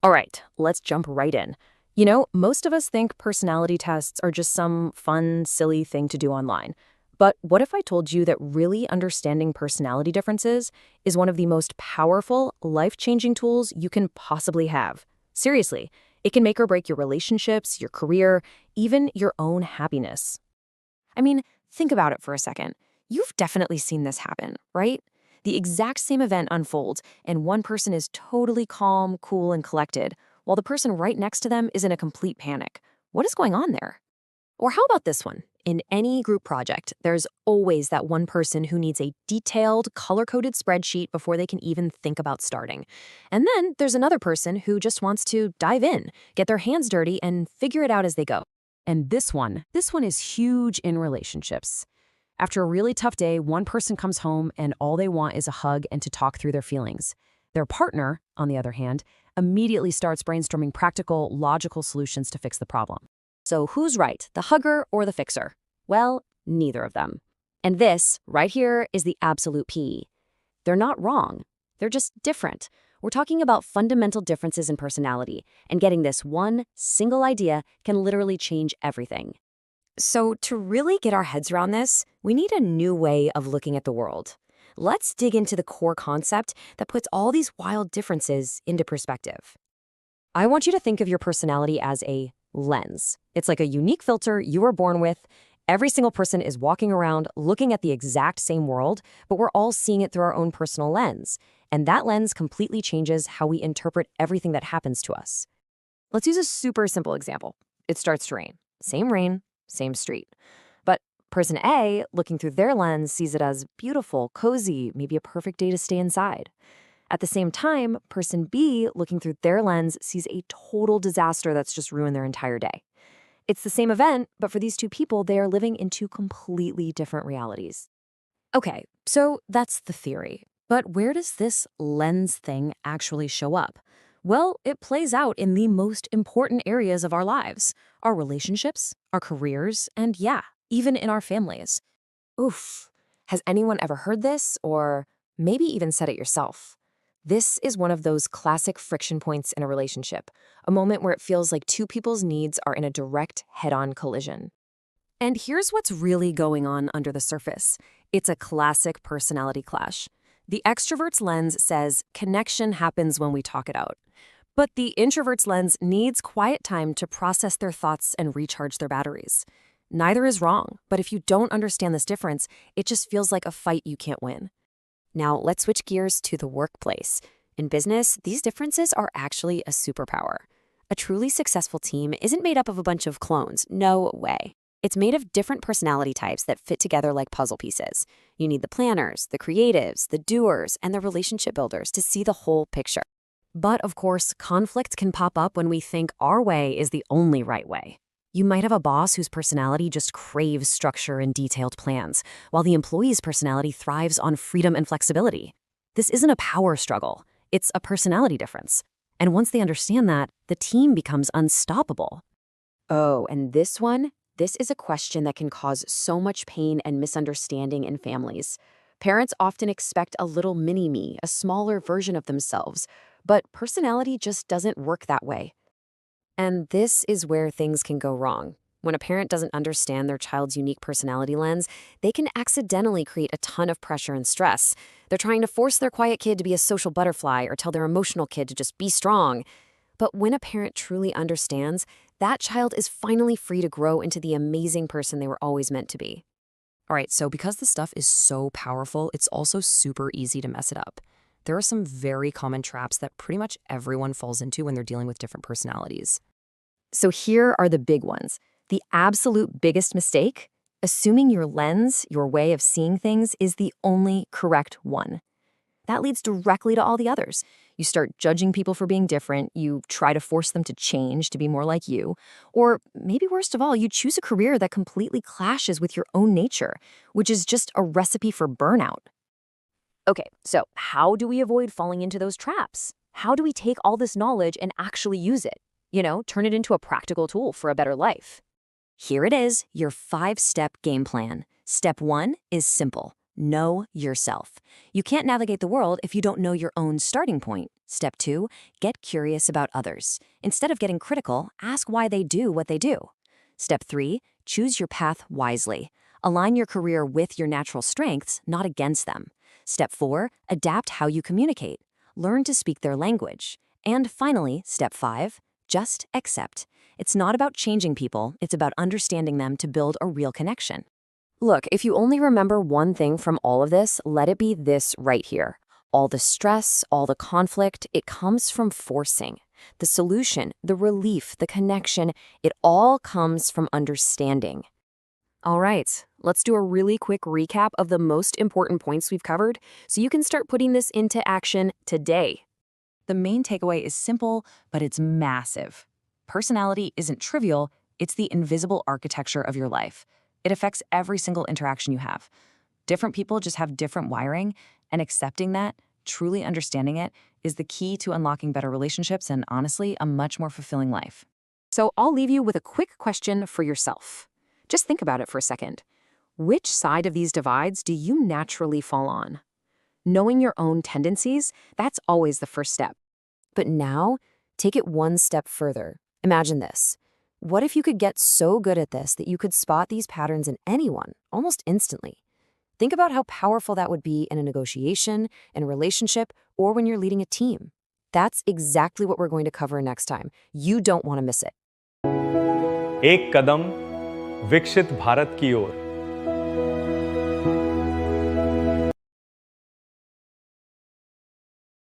All right, let's jump right in. Most of us think personality tests are just some fun, silly thing to do online. But what if I told you that really understanding personality differences is one of the most powerful, life-changing tools you can possibly have? Seriously, it can make or break your relationships, your career, even your own happiness. I mean, think about it for a second. You've definitely seen this happen, right? The exact same event unfolds, and one person is totally calm, cool, and collected, while the person right next to them is in a complete panic. What is going on there? Or how about this one? In any group project, there's always that one person who needs a detailed, color-coded spreadsheet before they can even think about starting. And then there's another person who just wants to dive in, get their hands dirty, and figure it out as they go. And this one is huge in relationships. After a really tough day, one person comes home and all they want is a hug and to talk through their feelings. Their partner, on the other hand, immediately starts brainstorming practical, logical solutions to fix the problem. So who's right, the hugger or the fixer? Well, neither of them. And this, right here, is the absolute P. They're not wrong. They're just different. We're talking about fundamental differences in personality, and getting this one single idea can literally change everything. So to really get our heads around this, we need a new way of looking at the world. Let's dig into the core concept that puts all these wild differences into perspective. I want you to think of your personality as a lens. It's like a unique filter you were born with. Every single person is walking around looking at the exact same world, but we're all seeing it through our own personal lens. And that lens completely changes how we interpret everything that happens to us. Let's use a super simple example. It starts to rain, same street. But person A, looking through their lens, sees it as beautiful, cozy, maybe a perfect day to stay inside. At the same time, person B, looking through their lens, sees a total disaster that's just ruined their entire day. It's the same event, but for these two people, they are living in two completely different realities. Okay, so that's the theory. But where does this lens thing actually show up? Well, it plays out in the most important areas of our lives, our relationships, our careers, and yeah, even in our families. Oof, has anyone ever heard this or maybe even said it yourself? This is one of those classic friction points in a relationship, a moment where it feels like two people's needs are in a direct head-on collision. And here's what's really going on under the surface. It's a classic personality clash. The extrovert's lens says connection happens when we talk it out. But the introvert's lens needs quiet time to process their thoughts and recharge their batteries. Neither is wrong, but if you don't understand this difference, it just feels like a fight you can't win. Now, let's switch gears to the workplace. In business, these differences are actually a superpower. A truly successful team isn't made up of a bunch of clones. No way. It's made of different personality types that fit together like puzzle pieces. You need the planners, the creatives, the doers, and the relationship builders to see the whole picture. But of course, conflict can pop up when we think our way is the only right way. You might have a boss whose personality just craves structure and detailed plans, while the employee's personality thrives on freedom and flexibility. This isn't a power struggle, it's a personality difference. And once they understand that, the team becomes unstoppable. Oh, and this is a question that can cause so much pain and misunderstanding in families. Parents often expect a little mini-me, a smaller version of themselves, but personality just doesn't work that way. And this is where things can go wrong. When a parent doesn't understand their child's unique personality lens, they can accidentally create a ton of pressure and stress. They're trying to force their quiet kid to be a social butterfly or tell their emotional kid to just be strong. But when a parent truly understands, that child is finally free to grow into the amazing person they were always meant to be. All right, so because this stuff is so powerful, it's also super easy to mess it up. There are some very common traps that pretty much everyone falls into when they're dealing with different personalities. So here are the big ones. The absolute biggest mistake: assuming your lens, your way of seeing things, is the only correct one. That leads directly to all the others. You start judging people for being different, you try to force them to change to be more like you, or maybe worst of all, you choose a career that completely clashes with your own nature, which is just a recipe for burnout. Okay, so how do we avoid falling into those traps? How do we take all this knowledge and actually use it? Turn it into a practical tool for a better life. Here it is, your 5-step game plan. Step 1 is simple. Know yourself. You can't navigate the world if you don't know your own starting point. Step 2, get curious about others. Instead of getting critical, ask why they do what they do. Step 3, choose your path wisely. Align your career with your natural strengths, not against them. Step 4, adapt how you communicate. Learn to speak their language. And finally, step 5, just accept. It's not about changing people, it's about understanding them to build a real connection. Look, if you only remember one thing from all of this, let it be this right here. All the stress, all the conflict, it comes from forcing. The solution, the relief, the connection, it all comes from understanding. All right, let's do a really quick recap of the most important points we've covered so you can start putting this into action today. The main takeaway is simple, but it's massive. Personality isn't trivial, it's the invisible architecture of your life. It affects every single interaction you have. Different people just have different wiring, and accepting that, truly understanding it, is the key to unlocking better relationships and, honestly, a much more fulfilling life. So I'll leave you with a quick question for yourself. Just think about it for a second. Which side of these divides do you naturally fall on? Knowing your own tendencies, that's always the first step. But now, take it one step further. Imagine this. What if you could get so good at this that you could spot these patterns in anyone, almost instantly? Think about how powerful that would be in a negotiation, in a relationship, or when you're leading a team. That's exactly what we're going to cover next time. You don't want to miss it. एक कदम विकसित भारत की ओर।